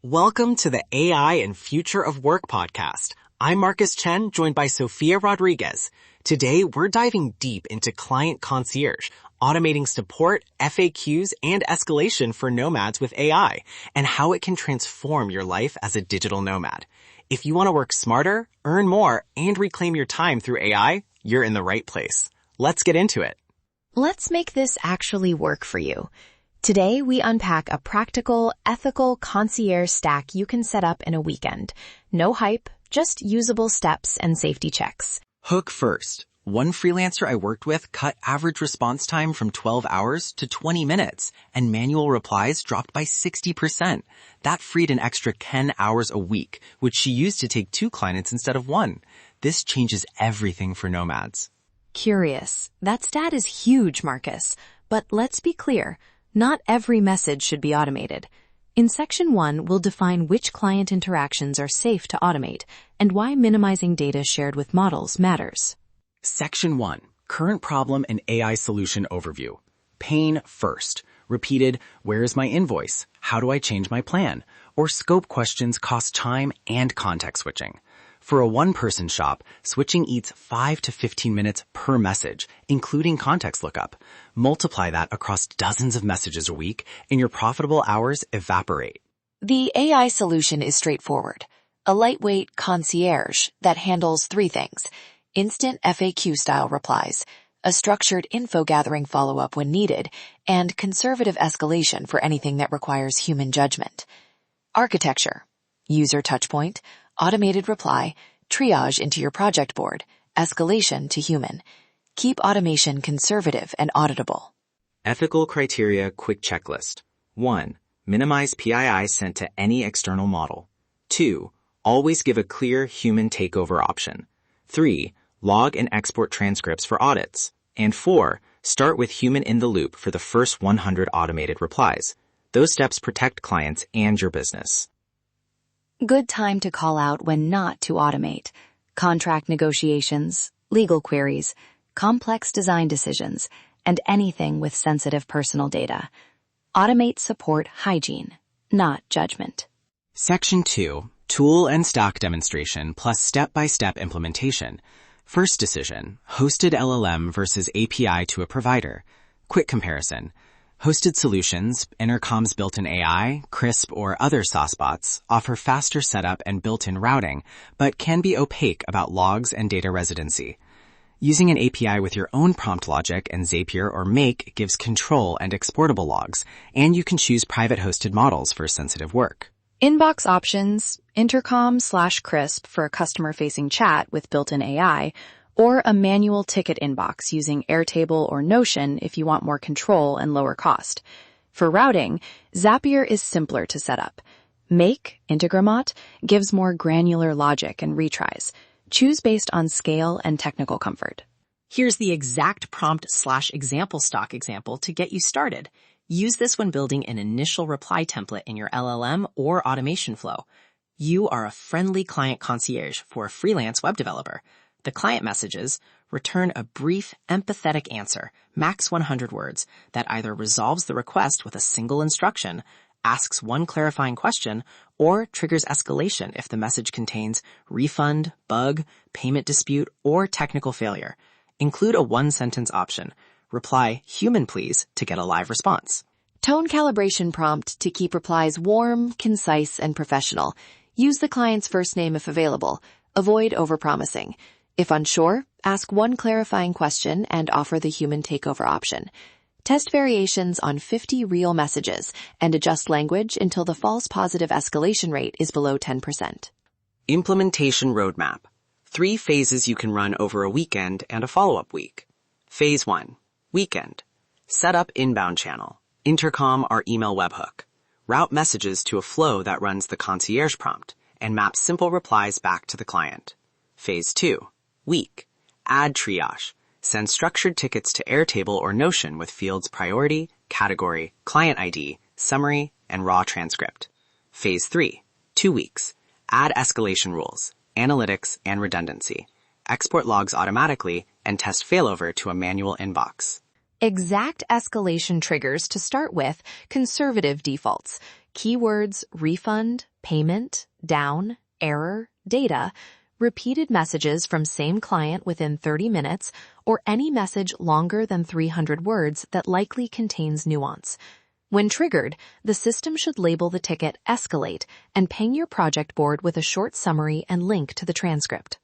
Welcome to the AI and Future of Work podcast. I'm Marcus Chen, joined by Sophia Rodriguez. Today, we're diving deep into Client Concierge, automating support, FAQs, and escalation for nomads with AI, and how it can transform your life as a digital nomad. If you want to work smarter, earn more, and reclaim your time through AI, you're in the right place. Let's get into it. Let's make this actually work for you. Today, we unpack a practical, ethical concierge stack you can set up in a weekend. No hype, just usable steps and safety checks. Hook first. One freelancer I worked with cut average response time from 12 hours to 20 minutes, and manual replies dropped by 60%. That freed an extra 10 hours a week, which she used to take 2 clients instead of 1. This changes everything for nomads. Curious. That stat is huge, Marcus. But let's be clear. Not every message should be automated. In Section 1, we'll define which client interactions are safe to automate and why minimizing data shared with models matters. Section 1. Current problem and AI solution overview. Pain first. Repeated, where is my invoice? How do I change my plan? Or scope questions cost time and context switching. For a one-person shop, switching eats 5 to 15 minutes per message, including context lookup. Multiply that across dozens of messages a week, and your profitable hours evaporate. The AI solution is straightforward. A lightweight concierge that handles 3 things: instant FAQ-style replies, a structured info-gathering follow-up when needed, and conservative escalation for anything that requires human judgment. Architecture: user touchpoint, automated reply, triage into your project board, escalation to human. Keep automation conservative and auditable. Ethical criteria quick checklist. 1. Minimize PII sent to any external model. 2. Always give a clear human takeover option. 3. Log and export transcripts for audits. And 4. Start with human in the loop for the first 100 automated replies. Those steps protect clients and your business. Good time to call out when not to automate. Contract negotiations, legal queries, complex design decisions, and anything with sensitive personal data. Automate support hygiene, not judgment. Section 2. Tool and stack demonstration plus step-by-step implementation. First decision, hosted LLM versus API to a provider. Quick comparison. Hosted solutions, Intercom's built-in AI, CRISP, or other SaaS bots offer faster setup and built-in routing, but can be opaque about logs and data residency. Using an API with your own prompt logic and Zapier or Make gives control and exportable logs, and you can choose private hosted models for sensitive work. Inbox options, Intercom/CRISP for a customer-facing chat with built-in AI, or a manual ticket inbox using Airtable or Notion if you want more control and lower cost. For routing, Zapier is simpler to set up. Make, Integramat, gives more granular logic and retries. Choose based on scale and technical comfort. Here's the exact prompt/example stock example to get you started. Use this when building an initial reply template in your LLM or automation flow. You are a friendly client concierge for a freelance web developer. The client messages return a brief, empathetic answer, max 100 words, that either resolves the request with a single instruction, asks one clarifying question, or triggers escalation if the message contains refund, bug, payment dispute, or technical failure. Include a one-sentence option. Reply, "Human please," to get a live response. Tone calibration prompt to keep replies warm, concise, and professional. Use the client's first name if available. Avoid overpromising. If unsure, ask one clarifying question and offer the human takeover option. Test variations on 50 real messages and adjust language until the false positive escalation rate is below 10%. Implementation roadmap. 3 phases you can run over a weekend and a follow-up week. Phase 1. Weekend. Set up inbound channel, intercom or email webhook. Route messages to a flow that runs the concierge prompt and maps simple replies back to the client. Phase 2. Week. Add triage. Send structured tickets to Airtable or Notion with fields priority, category, client ID, summary, and raw transcript. Phase 3. 2 weeks. Add escalation rules, analytics, and redundancy. Export logs automatically and test failover to a manual inbox. Exact escalation triggers to start with, conservative defaults. Keywords, refund, payment, down, error, data, repeated messages from same client within 30 minutes, or any message longer than 300 words that likely contains nuance. When triggered, the system should label the ticket Escalate and ping your project board with a short summary and link to the transcript.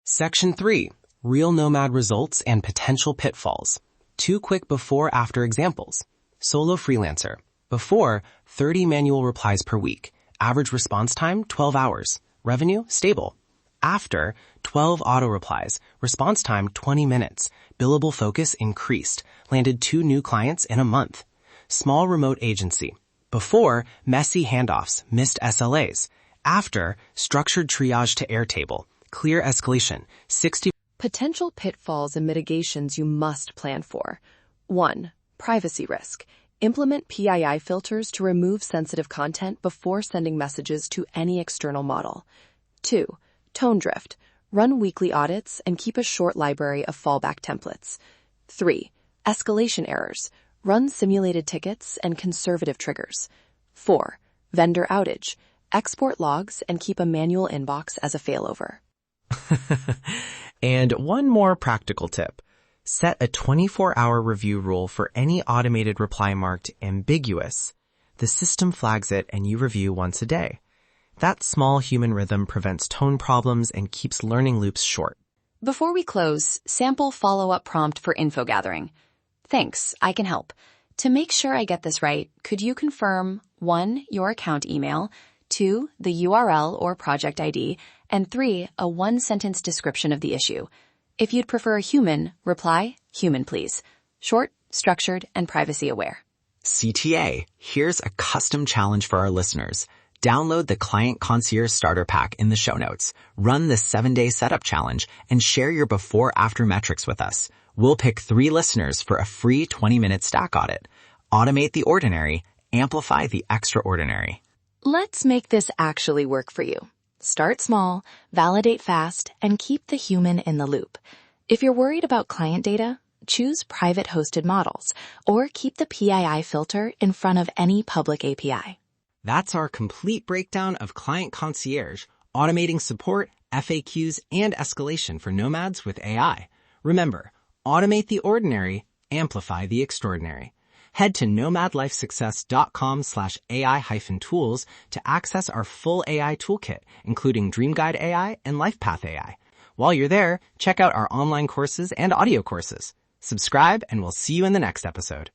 Section 3. Real Nomad results and potential pitfalls. 2 quick before-after examples. Solo freelancer. Before, 30 manual replies per week. Average response time, 12 hours. Revenue, stable. After, 12 auto replies. Response time, 20 minutes. Billable focus increased. Landed 2 new clients in a month. Small remote agency. Before, messy handoffs, missed SLAs. After, structured triage to Airtable. Clear escalation, 60. Potential pitfalls and mitigations you must plan for. 1. Privacy risk. Implement PII filters to remove sensitive content before sending messages to any external model. 2. Tone drift. Run weekly audits and keep a short library of fallback templates. 3. Escalation errors. Run simulated tickets and conservative triggers. 4. Vendor outage. Export logs and keep a manual inbox as a failover. And one more practical tip. Set a 24-hour review rule for any automated reply marked ambiguous. The system flags it and you review once a day. That small human rhythm prevents tone problems and keeps learning loops short. Before we close, sample follow-up prompt for info gathering. Thanks, I can help. To make sure I get this right, could you confirm 1. Your account email, 2. The URL or project ID, and 3. A 1-sentence description of the issue. If you'd prefer a human, reply, human please. Short, structured, and privacy aware. CTA, here's a custom challenge for our listeners. Download the Client Concierge Starter Pack in the show notes. Run the 7-day setup challenge and share your before-after metrics with us. We'll pick 3 listeners for a free 20-minute stack audit. Automate the ordinary, amplify the extraordinary. Let's make this actually work for you. Start small, validate fast, and keep the human in the loop. If you're worried about client data, choose private hosted models or keep the PII filter in front of any public API. That's our complete breakdown of Client Concierge, automating support, FAQs, and escalation for nomads with AI. Remember, automate the ordinary, amplify the extraordinary. Head to nomadlifesuccess.com/AI-tools to access our full AI toolkit, including Dream Guide AI and LifePath AI. While you're there, check out our online courses and audio courses. Subscribe, and we'll see you in the next episode.